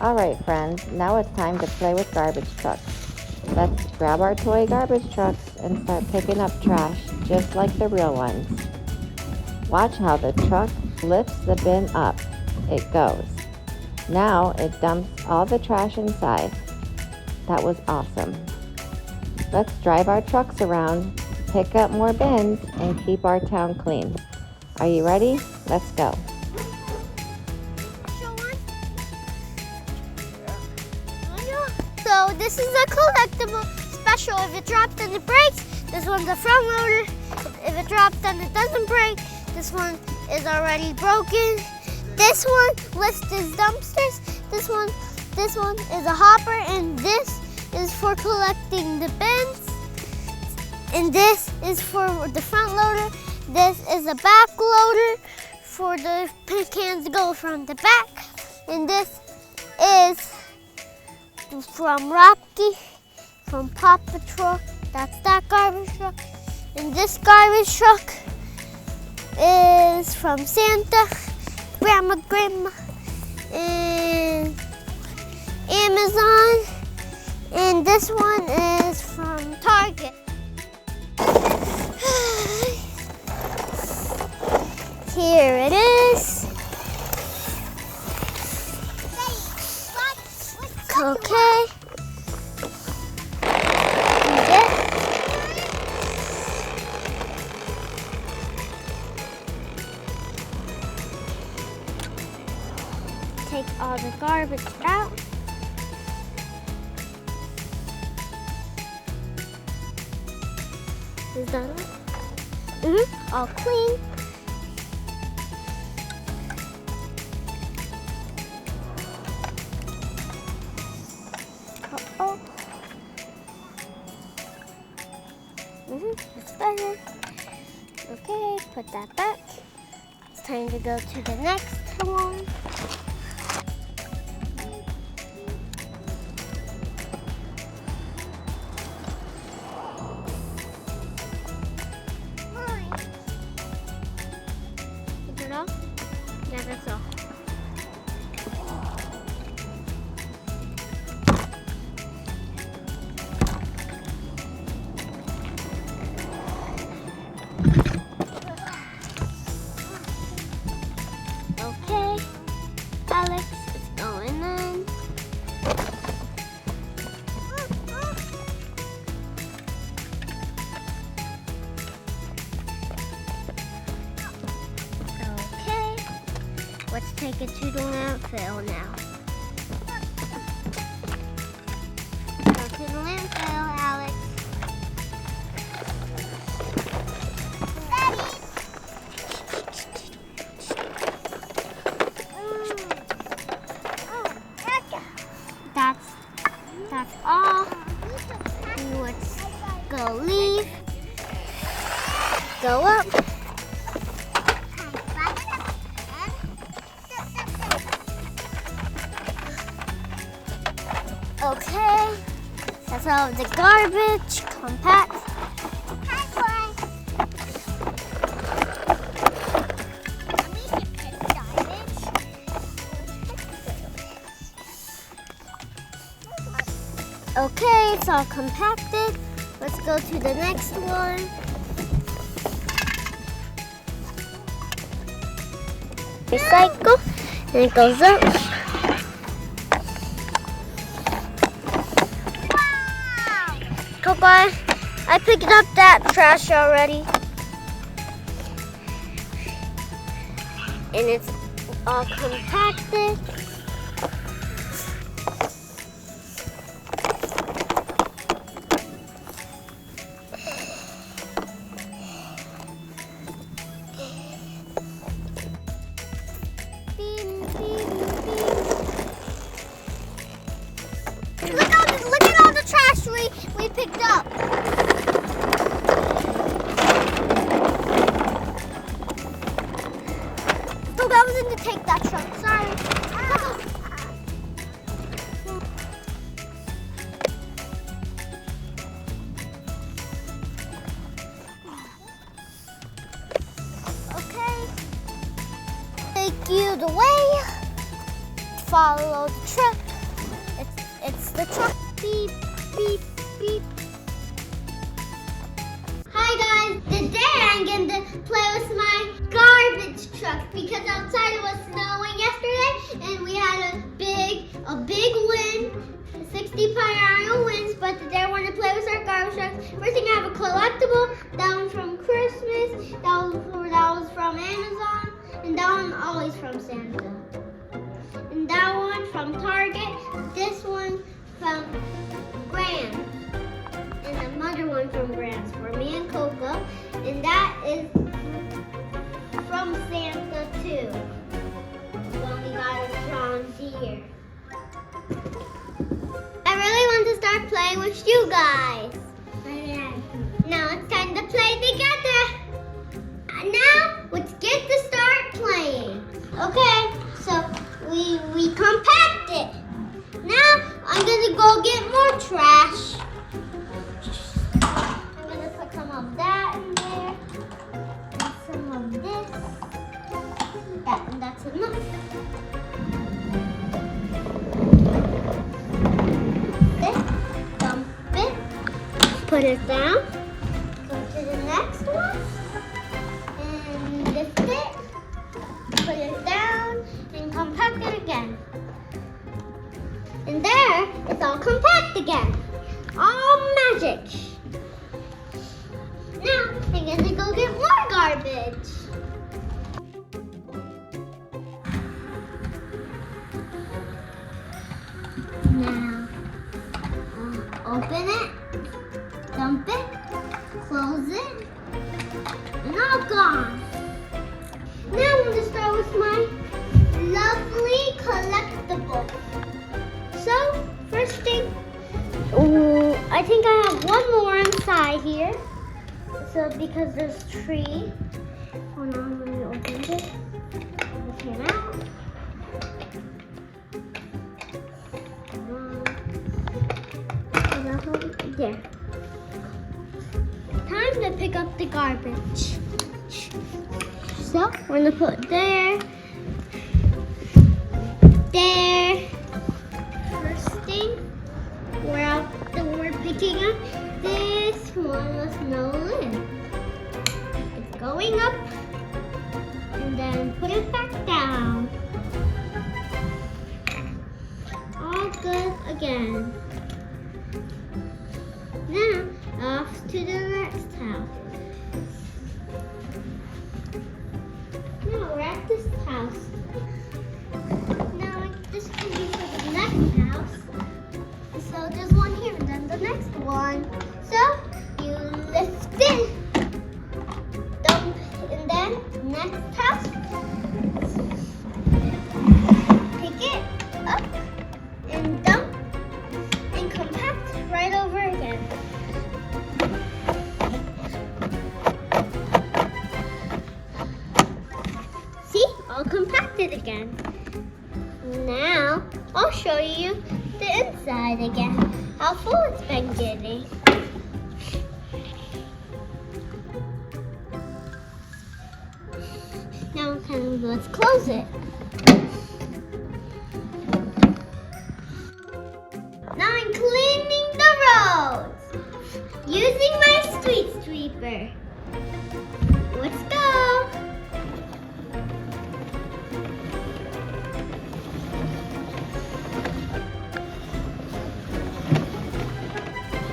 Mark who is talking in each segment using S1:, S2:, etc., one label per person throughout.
S1: Alright friends, now it's time to play with garbage trucks. Let's grab our toy garbage trucks and start picking up trash, just like the real ones. Watch how the truck lifts the bin up. It goes. Now it dumps all the trash inside. That was awesome. Let's drive our trucks around, pick up more bins, and keep our town clean. Are you ready? Let's go.
S2: So this is a collectible special. If it drops and it breaks, this one's a front loader. If it drops and it doesn't break, this one is already broken. This one lifts his dumpsters. This one is a hopper, and this is for collecting the bins. And this is for the front loader. This is a back loader for the cans to go from the back. And this is from Rocky, from Paw Patrol. That's that garbage truck. And this garbage truck is from Santa, Grandma, and Amazon. And this one is from Target. Here it is. Okay. Take all the garbage out. Is that it? All clean. It's better. Okay, put that back. It's time to go to the next one. Is it all? Yeah, that's all. Okay, Alex is going in. Okay, let's take it to the landfill now. Go to the landfill, Alex. That's all. Let's go leave. Go up. Okay. That's all the garbage. Compact. Okay, it's all compacted. Let's go to the next one. Recycle, and it goes up. Wow! Coco, I picked up that trash already. And it's all compacted. Look at all the trash we picked up. So I was in to take that truck. Sorry. Okay. Take you the way. Follow the truck. That's the truck. Beep, beep, beep. Hi guys, today I'm going to play with my garbage truck because outside it was snowing yesterday and we had a big wind, 60-mile winds, but today I want to play with our garbage truck. First thing, I have a collectible, that one's from Christmas, that was from Amazon, and that one always from Santa. And that one from Target, this one from Grant. And another one from Grants for me and Coco. And that is from Santa too. When we got a John Deere. I really want to start playing with you guys. Now it's time to play together. Now let's get to start playing. Okay, so we compact it. Now I'm gonna go get more trash. I'm gonna put some of that in there, and some of this. That's enough. This, dump it, put it down, go to the next one, and lift it, put it down, and compact it again. And there, it's all compact again. All magic. Now, I'm gonna go get more garbage. Now, open it, dump it, close it, and all gone. Now I'm gonna start with my lovely collectible. So, first thing, I think I have one more inside here. So, because there's 3. Hold on, let me open this. This came out. There. Time to pick up the garbage. So, we're gonna put there. There. First thing, we're picking up this one with no lid. It's going up and then put it back down. All good again. Now, off to the next house. Now we're at this house. Now this can be for the next house. So there's one here and then the next one. So you lift it, dump, and then next house. Pick it up and dump and compact right over again. See, all compacted again. Now I'll show you the inside again, how full it's been getting. Now let's close it. Now I'm cleaning the roads using my street sweeper. Let's go.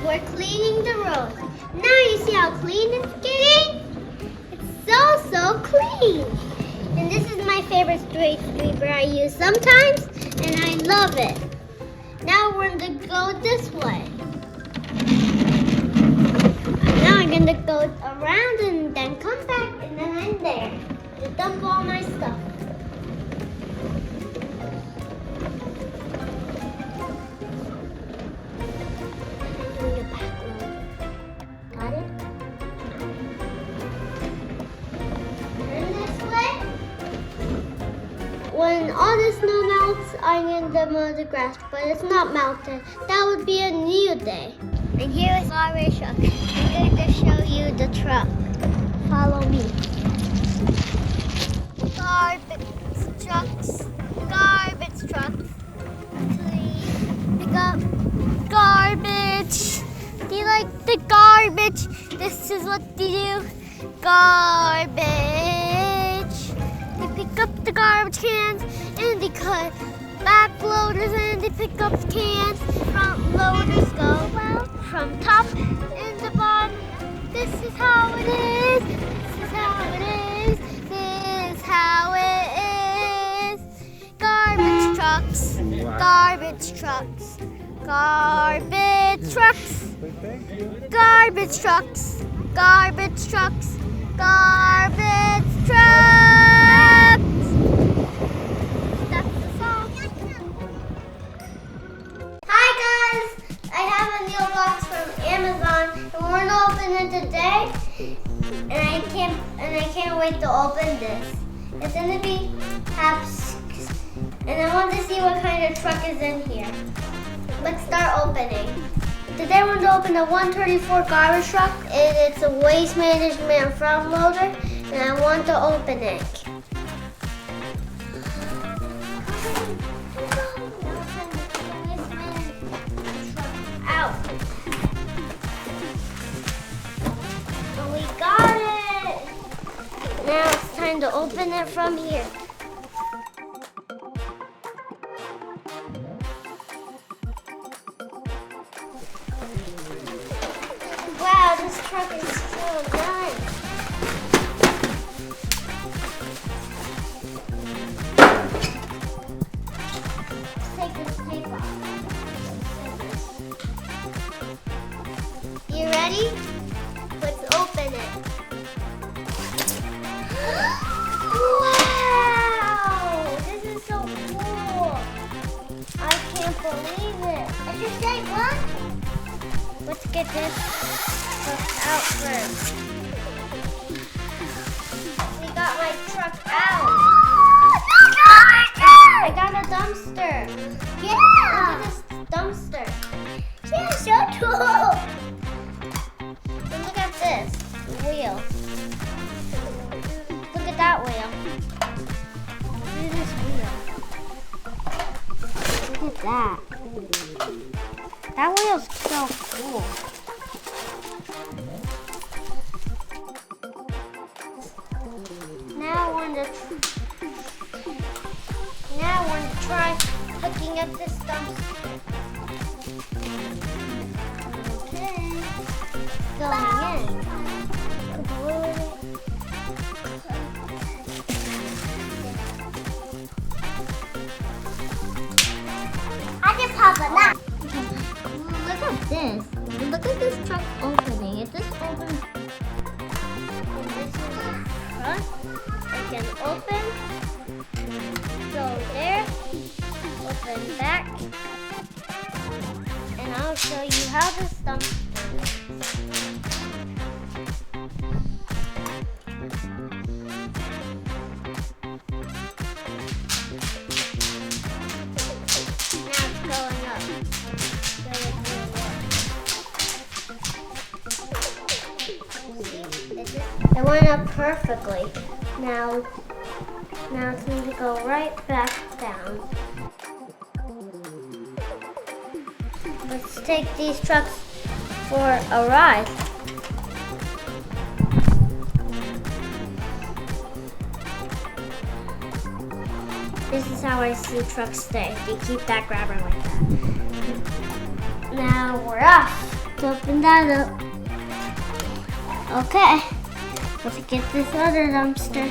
S2: We're cleaning the road. Now you see how clean it's getting? It's so clean. And this is my favorite street sweeper I use sometimes, and I love it. Now we're going to go this way. Now I'm going to go around and then come back, and then I'm there to dump all my stuff. When all the snow melts, I'm in the mow the grass, but it's not melted. That would be a new day. And here is our truck. I'm going to show you the truck. Follow me. Garbage trucks. Please pick up the garbage. This is what they do. Garbage. They pick up the garbage cans and they cut back loaders and they pick up cans. Front loaders go out from top and the bottom. This is how it is. This is how it is. This is how it is. Garbage trucks. Garbage trucks. Garbage trucks. Garbage trucks. Garbage trucks. Garbage trucks. That's the song. Hi guys! I have a new box from Amazon and we're gonna open it today. And I can't wait to open this. It's gonna be and I want to see what kind of truck is in here. Let's start opening. Today we're going to open a 134 garbage truck. It's a waste management front loader, and I want to open it. Out. Oh, we got it. Now it's time to open it from here. Wow, this truck is so nice. Let's take this tape off. You ready? Let's open it. Wow! This is so cool. I can't believe it. I just say what? Let's get this truck out first. We got my truck out. I got a dumpster. Yeah. Look at this dumpster. Yeah, so cool. And look at this wheel. Look at that wheel. Look at this wheel. Look at that. That wheel's so cool. Now I want to try hooking up this dumpster. Okay. Going in. I can pop it now. Look at this. Look at this truck opening. It just opens. And this is the front. It can open. Go there. Open back. And I'll show you how this dumpster works. Now it's going up. It went up perfectly. Now it's going to go right back down. Let's take these trucks for a ride. This is how I see trucks stay. They keep that grabber like that. Now we're off. Let's open that up. Okay, let's get this other dumpster.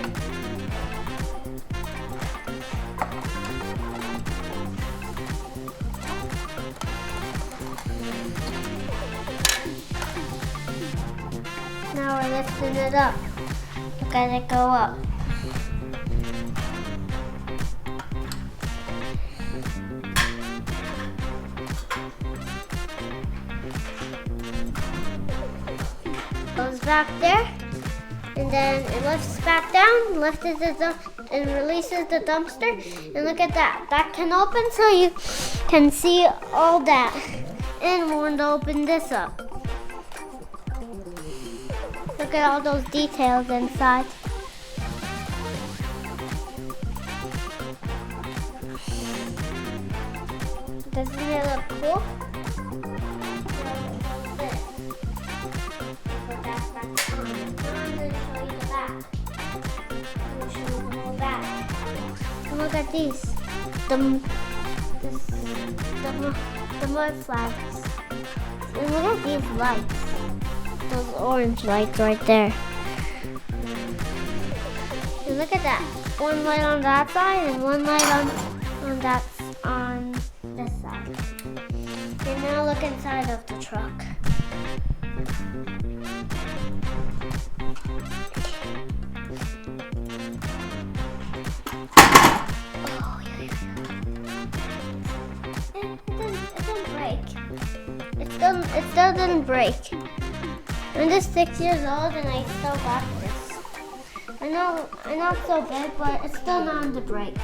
S2: Now we're lifting it up. Look at it go up. Goes back there, and then it lifts back down, and releases the dumpster. And look at that. That can open so you can see all that. And we're going to open this up. Look at all those details inside. Doesn't it look cool? that's back on. Now I'm going to show you the back. I'm going to show you the whole back. And look at these. The mud flags. And look at these lights. Those orange lights right there. And look at that. One light on that side and one light on this side. And now look inside of the truck. Oh, yeah. It didn't break. It still didn't break. I'm just 6 years old and I still got this. I know it's so big, but it's still not on the break.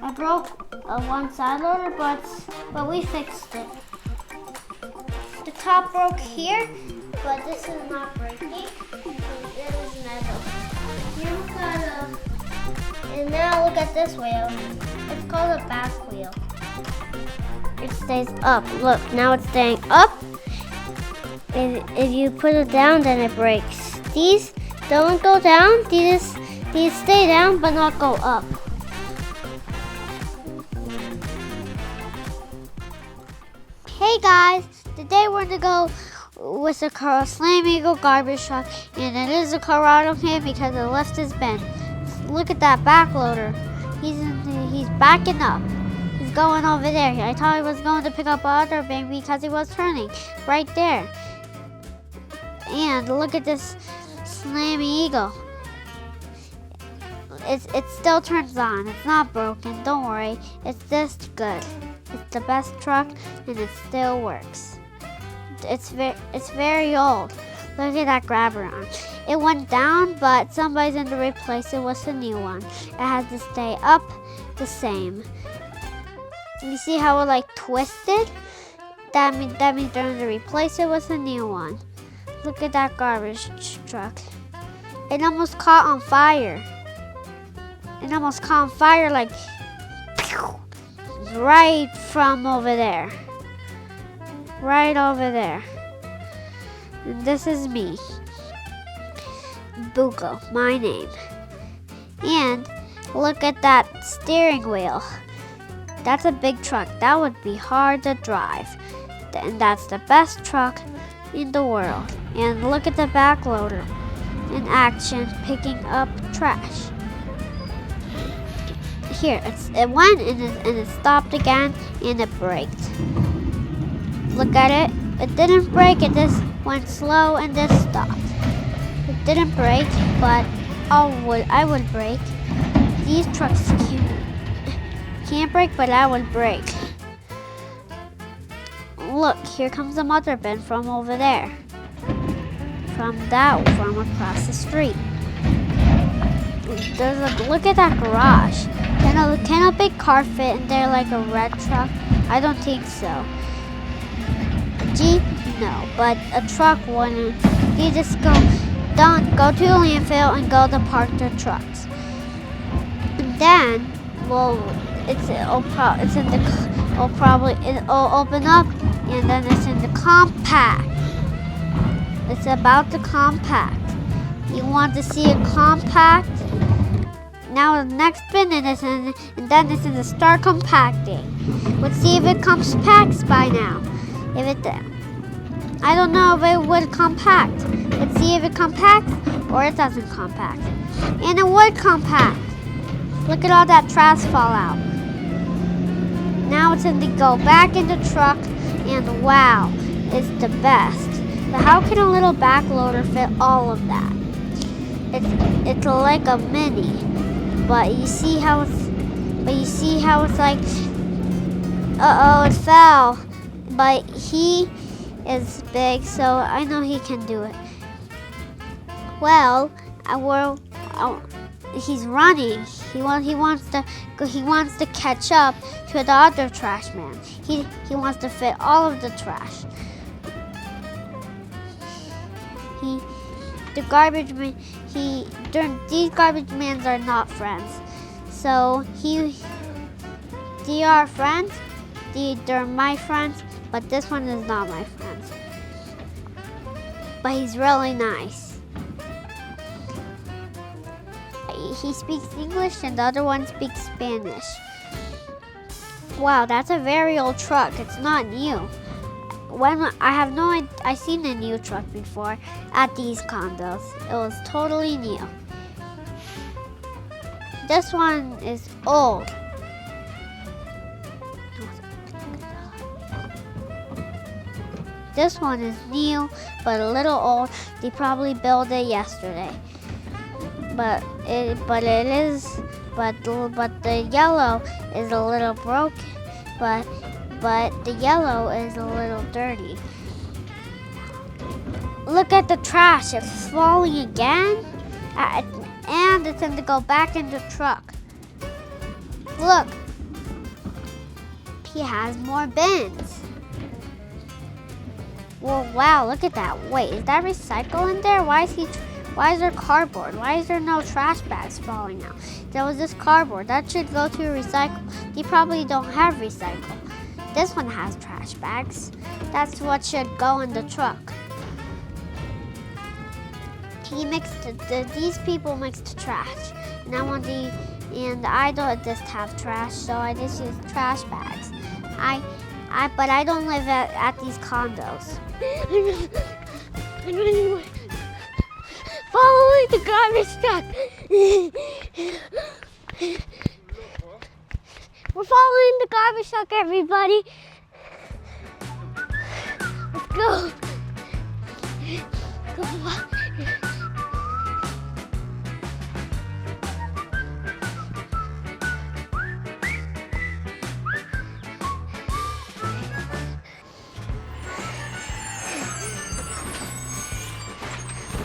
S2: I broke one side loader, but we fixed it. The top broke here, but this is not breaking. It is metal. And now look at this wheel. It's called a back wheel. It stays up. Look, now it's staying up. And if you put it down, then it breaks. These don't go down. These stay down, but not go up. Hey guys, today we're gonna go with the Slam Eagle garbage truck, and it is a Colorado can because the lift is bent. Look at that back loader. He's backing up. He's going over there. I thought he was going to pick up other bin because he was turning right there. And look at this Slam Eagle. It still turns on. It's not broken. Don't worry. It's just good. It's the best truck, and it still works. It's very old. Look at that grabber on. It went down, but somebody's going to replace it with a new one. It has to stay up the same. You see how it like twisted? That means they're going to replace it with a new one. Look at that garbage truck. It almost caught on fire. It almost caught on fire like right from over there. Right over there. And this is me. Buko, my name. And look at that steering wheel. That's a big truck. That would be hard to drive. And that's the best truck in the world. And look at the back loader in action picking up trash. Here, it went and it stopped again and it braked. Look at it. It didn't brake, it just went slow and just stopped. It didn't brake, but I would brake. These trucks can't brake, but I would brake. Look, here comes the mother bin from over there. From across the street. Look at that garage. Can a big car fit in there like a red truck? I don't think so. Jeep? No, but a truck wouldn't. You just go to a landfill and go to park the trucks. And then, well, it'll open up, and then it's in the compact. It's about the compact. You want to see a compact? Now the next bin and then it's in the start compacting. Let's see if it compacts by now. I don't know if it would compact. Let's see if it compacts or it doesn't compact. And it would compact. Look at all that trash fall out. Now it's going to go back in the truck, and wow, it's the best. But how can a little back loader fit all of that? It's like a mini, but you see how it's like, it fell. But he is big, so I know he can do it. Well, he's running. He wants to catch up to the other trash man. He wants to fit all of the trash. These garbage men are not friends. So they are friends. They're my friends, but this one is not my friend. but he's really nice. He speaks English and the other one speaks Spanish. Wow, that's a very old truck. It's not new. I've seen a new truck before at these condos. It was totally new. This one is old. This one is new, but a little old. They probably built it yesterday. But the yellow is a little broken. But the yellow is a little dirty. Look at the trash. It's falling again. And it's going to go back in the truck. Look. He has more bins. Well, wow, look at that. Wait, is that recycle in there? Why is there cardboard? Why is there no trash bags falling out? There was this cardboard. That should go to recycle. They probably don't have recycle. This one has trash bags. That's what should go in the truck. These people mixed trash. And I don't just have trash, so I just use trash bags. But I don't live at these condos. I'm running away. Following the garbage truck. We're following the garbage truck, everybody. Let's go.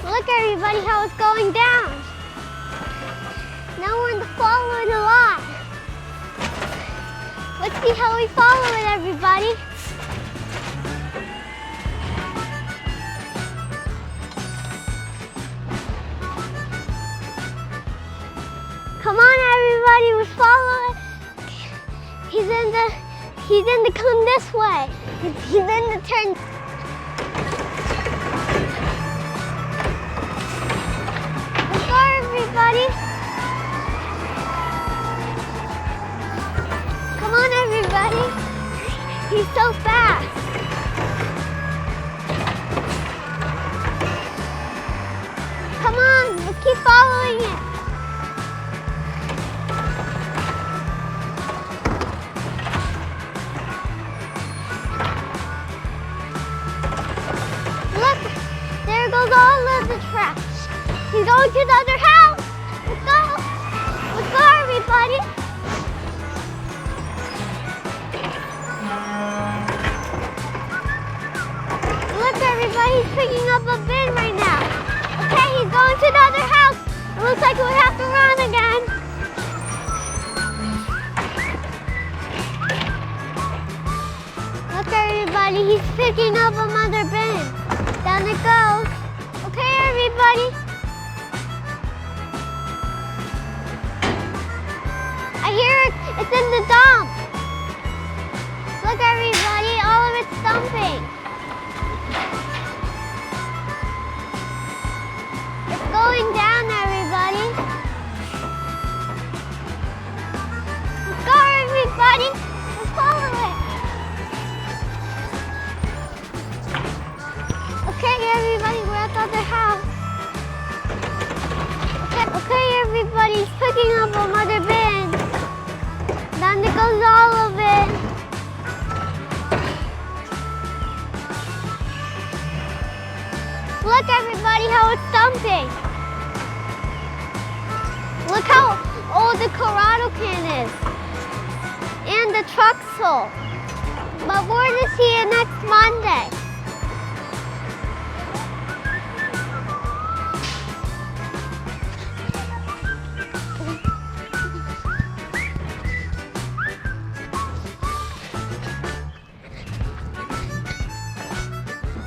S2: Look, everybody, how it's going down. Now we're in the following a lot. Let's see how we follow it, everybody. Come on, everybody, we follow it. He's in the come this way. He's in the turn. Let's go, everybody. Come on, everybody. He's so fast. Come on, let's keep following it. Look, there goes all of the trash. He's going to the other house. Let's go. Let's go, everybody. Look, everybody, he's picking up a bin right now. Okay, he's going to the other house. It looks like we have to run again. Look, everybody, he's picking up another bin. Down it goes. Okay, everybody. I hear it. It's in the dump. Look, everybody, all of it's dumping. It's going down, everybody. Let's go, everybody. Let's follow it. Okay, everybody, we're at the other house. Okay, everybody's picking up another bin. Down there goes all of it. Look, everybody, how it's dumping. Look how old the Corrado can is. And the truck's full. But we're going to see it next Monday.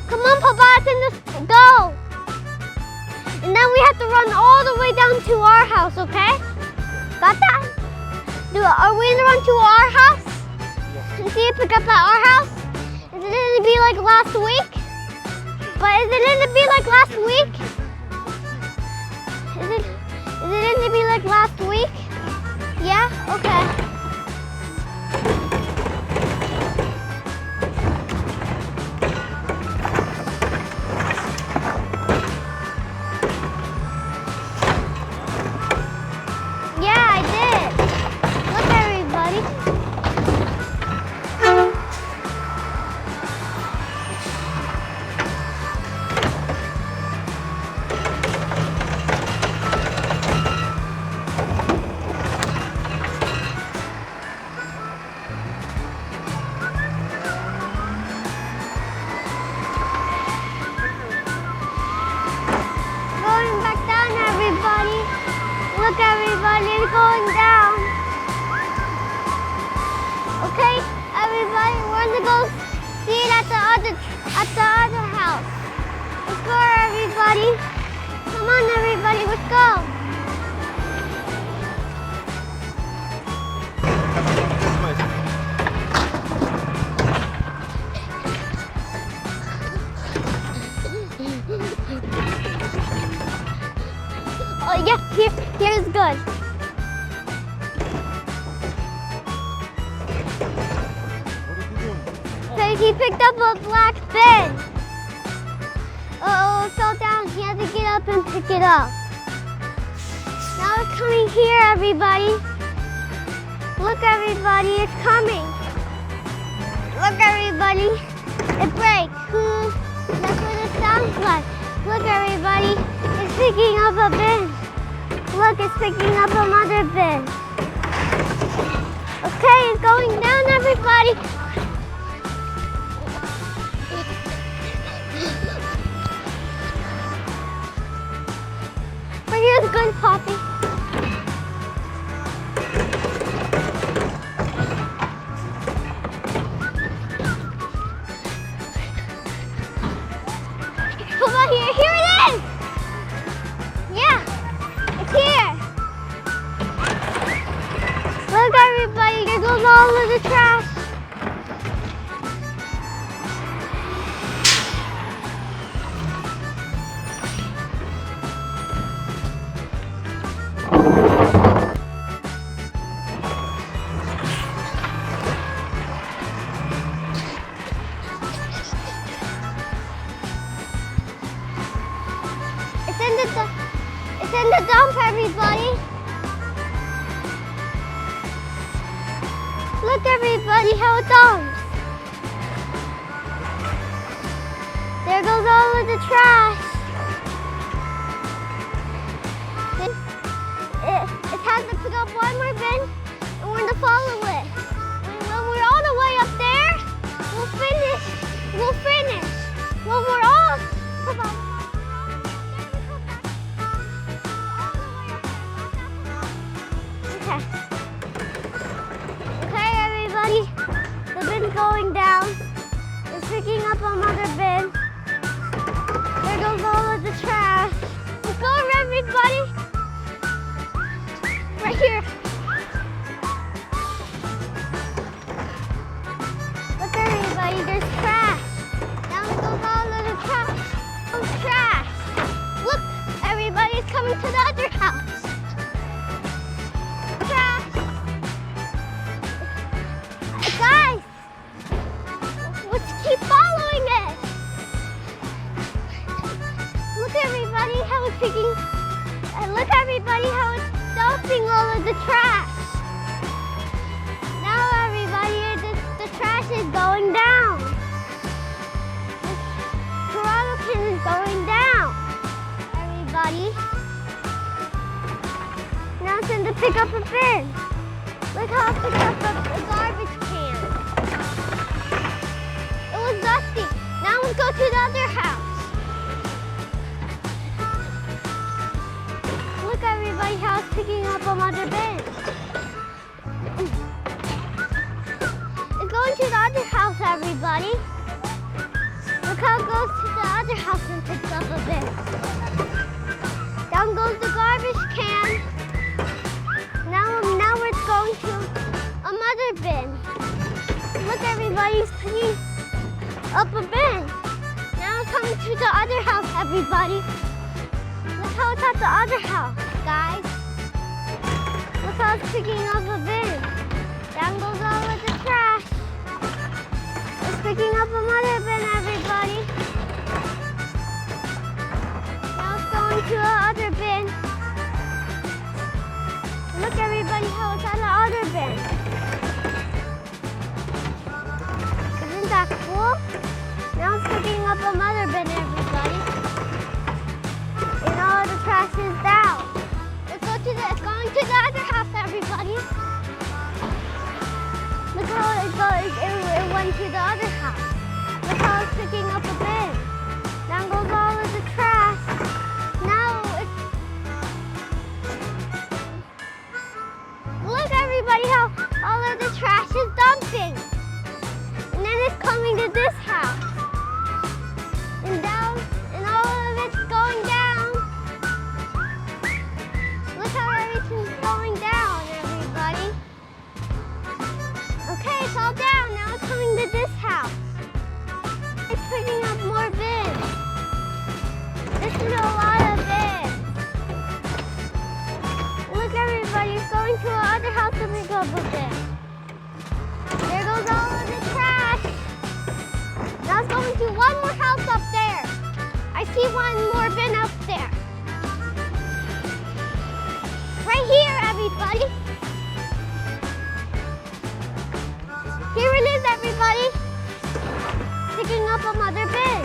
S2: Come on, Papa, it's in the go. And then we have to run all the way down to our house, okay? Got that? Are we gonna run to our house? And see it pick up at our house? Is it gonna be like last week? But is it in to be like last week? Is it in to be like last week? Yeah? Okay. Look, everybody, it's going down. Okay, everybody, we're gonna go see it at the other house. Let's go, everybody. Come on, everybody, let's go. Oh yeah, here is good. So he picked up a black bin. Oh, it fell down. He had to get up and pick it up. Now it's coming here, everybody. Look, everybody, it's coming. Look, everybody, it breaks. That's what it sounds like. Look, everybody, it's picking up a bin. Look, it's picking up another bin. Okay, it's going down, everybody. But here's good, Poppy. Come on here, here it is! Yeah, it's here. Look, everybody, there goes all of the trash. It's in the dump, everybody. Look, everybody, how it dumps. There goes all of the trash. It has to pick up one more bin, and we're going to follow it. When we're all the way up there, we'll finish. We'll finish. When we're all... Come on. Okay, everybody, the bin's going down. It's picking up another bin. There goes all of the trash. Let's go, everybody. Right here. Look, everybody, there's trash. Now it goes all of the trash. Oh, trash. Look, everybody, it's coming to the other house. Guys, let's keep following it. Look, everybody, how it's picking. Look, everybody, how it's dumping all of the trash. Now, everybody, the trash is going down. The Toronto can is going down. Everybody. Now it's time to pick up a bin. Look how I picked up a garbage can. It was dusty. Now let's go to the other house. Look, everybody, how it's picking up another bin. It's going to the other house, everybody. Look how it goes to the other house and picks up a bin. Down goes the garbage can. Now it's going to another bin. Look, everybody's picking up a bin. Now it's coming to the other house, everybody. Look how it's at the other house, guys. Look how it's picking up a bin. Down goes all of the trash. It's picking up another bin, everybody. Now it's going to the other bin. Look, everybody, how it's at the other bin. Isn't that cool? Now it's picking up another bin, everybody. And all the trash is down. It's going to the other house, everybody. Look how it went to the other house. Look how it's picking up a bin. Down goes all of the trash. Now it's... Look, everybody, how all of the trash is dumping. And then it's coming to this house. And down, and all of it's going down. Look how everything's going down, everybody. Okay, it's all down. Now it's coming to this house. It's picking up more bins. This is a lot of bins. Look, everybody, it's going to the other house to pick up a bin. There goes all of the trash. Now it's going to one more house up there. I see one more bin up there. Right here, everybody. Here it is, everybody. Picking up another bin.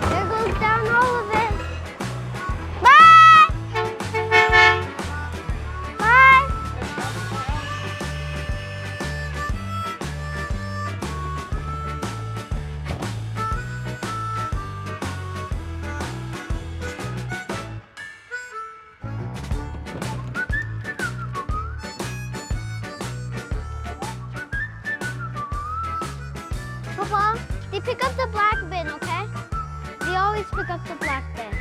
S2: There goes down all of it. Bye! Bye! Papa, they pick up the black bin, okay? They always pick up the black bin.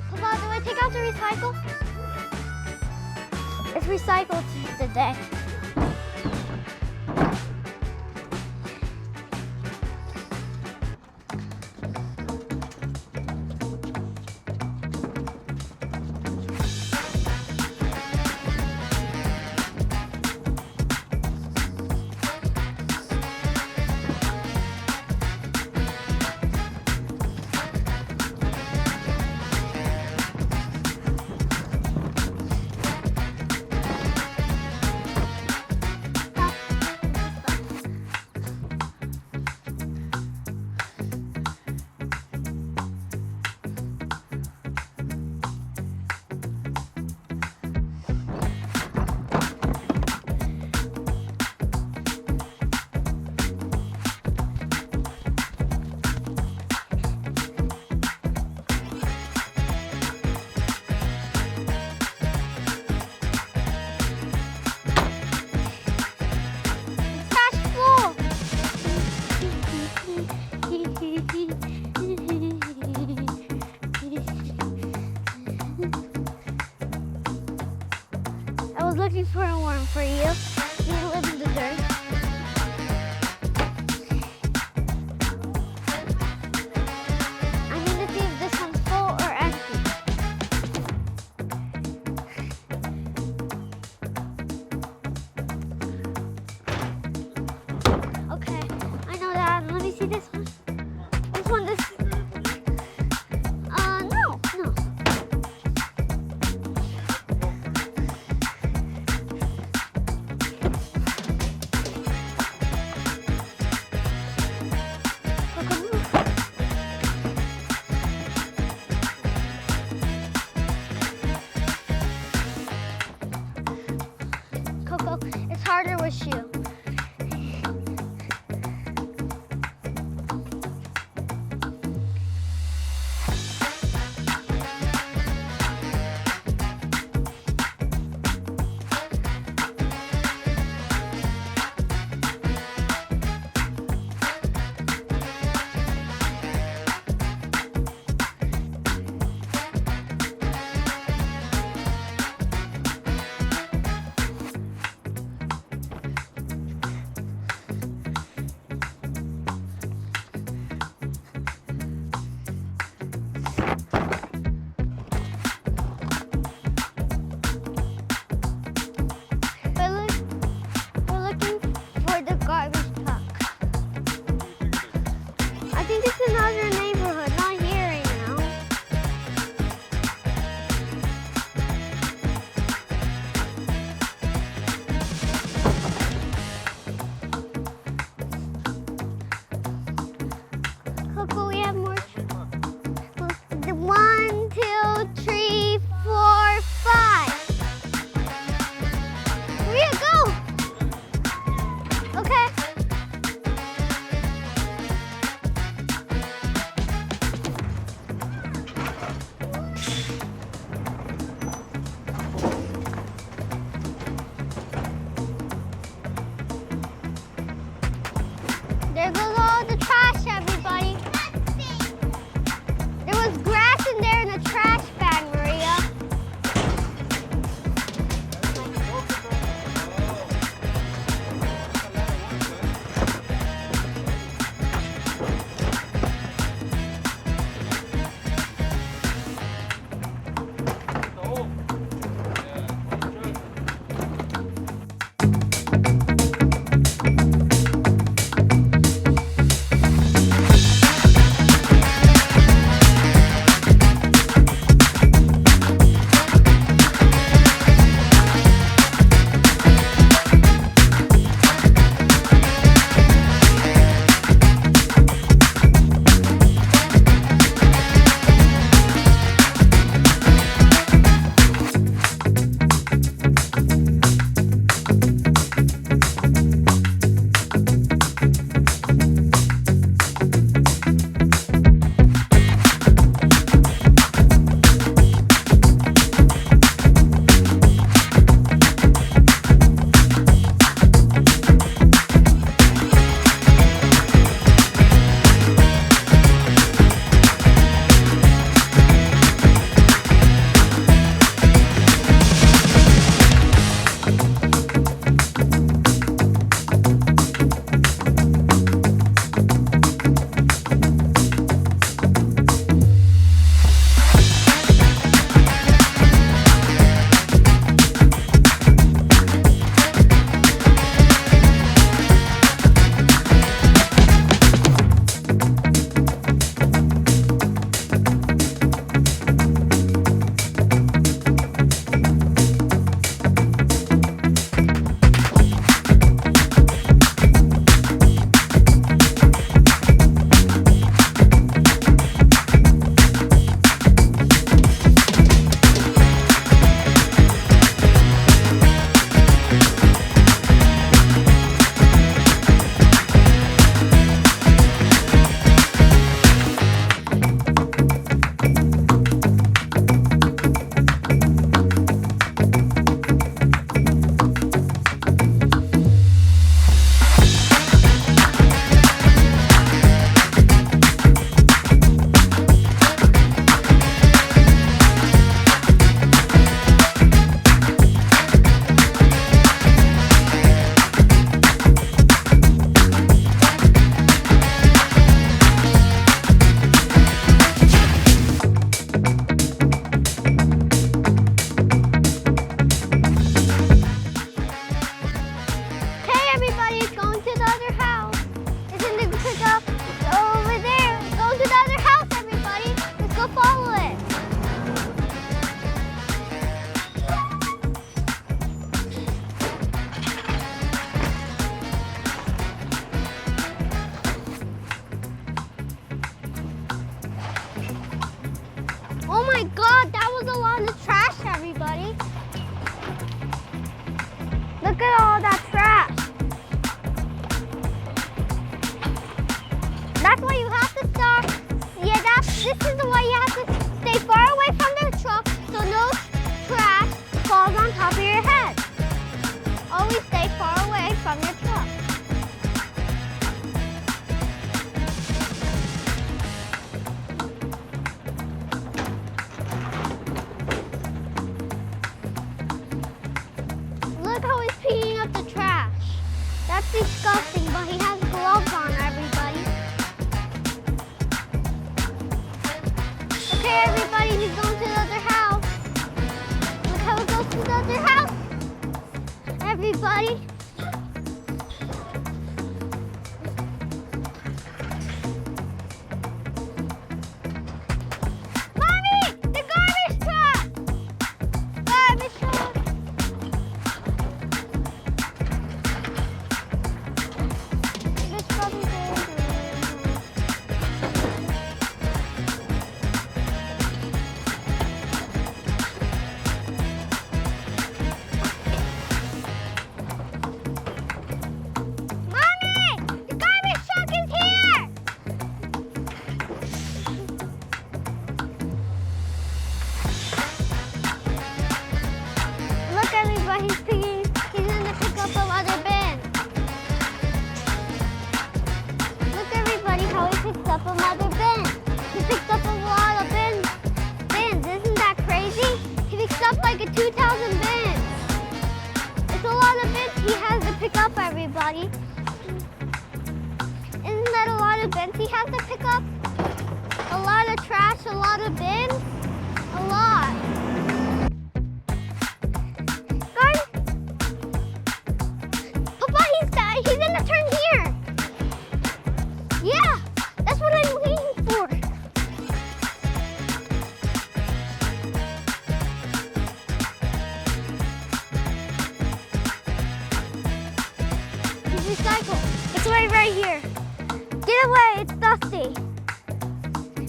S2: Papa, do I take out the recycle? It's recycled today. I was looking for a worm for you. You live in the dirt. I'm going to see if this one's full or empty. Okay, I know that. Let me see this one. This one, no. Coco, it's harder with you. Look at all that trash. That's why you have to start. Yeah, this is the way you have to stay far away from the truck so no trash falls on top of your head. Always stay far away from your truck. Look how he's picking up the trash. That's disgusting, but he has gloves on, everybody. Okay, everybody, he's going to the other house. Look how he goes to the other house. Everybody. Mommy, the garbage truck. Garbage truck. This probably Mommy, the garbage truck is here. Look, everybody, he's gonna pick up a lot of bins. Look, everybody, how he picks up another bin. He picked up a lot of bins. Isn't that crazy? He picks up like 2,000 bins. It's a lot of bins he has to pick up, everybody. Isn't that a lot of bins he has to pick up? A lot of trash, a lot of bins, a lot. Guys, Papa, he's gonna turn here. Yeah, that's what I'm waiting for. He's recycled. It's right here. Get away, it's dusty.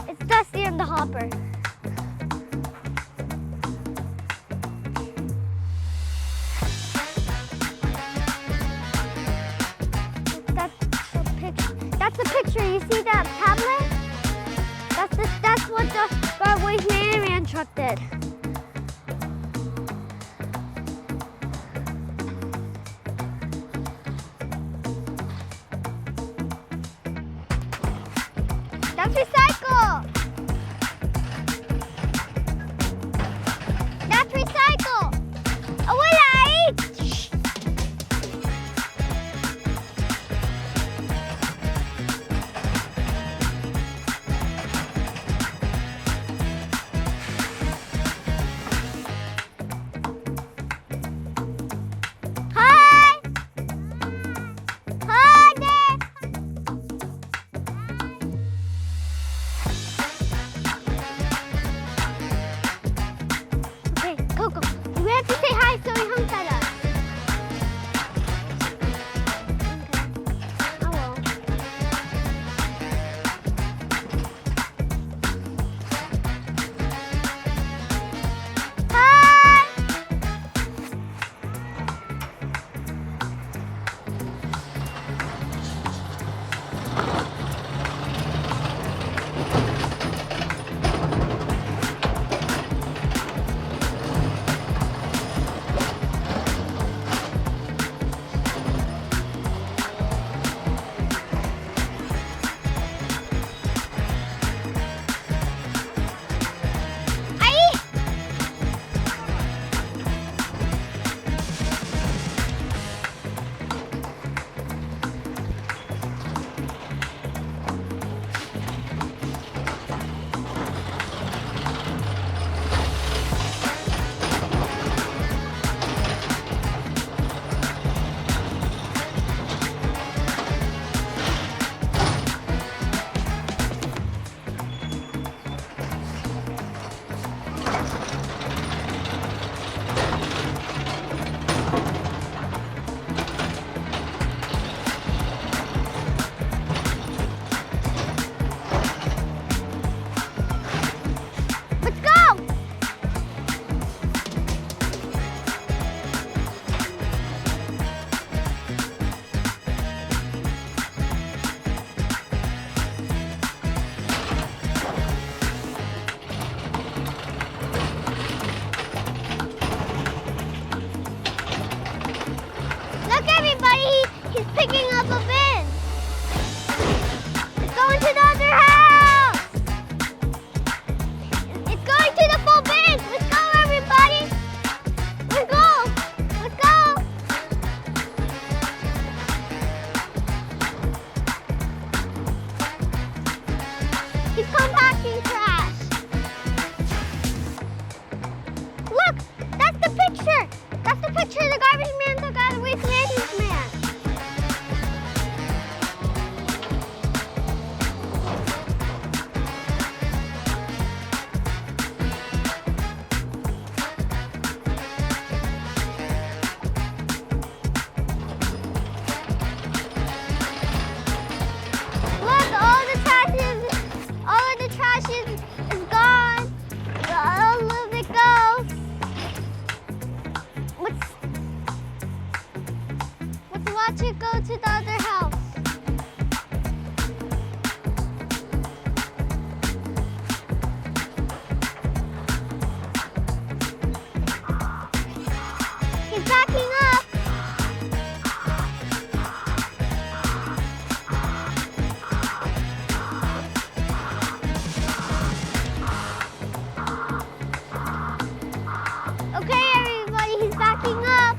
S2: It's dusty in the hopper. That's the picture. You see that tablet? That's what the garbage man truck did. That's recycle. That's recycle. Oh, wala. Shh. Hi. Hi there. Watch her, the garbage man took out a waste management man. Look, all of the trash is gone. All of it goes. Let's watch it go to the other house. He's backing up. Okay, everybody, he's backing up.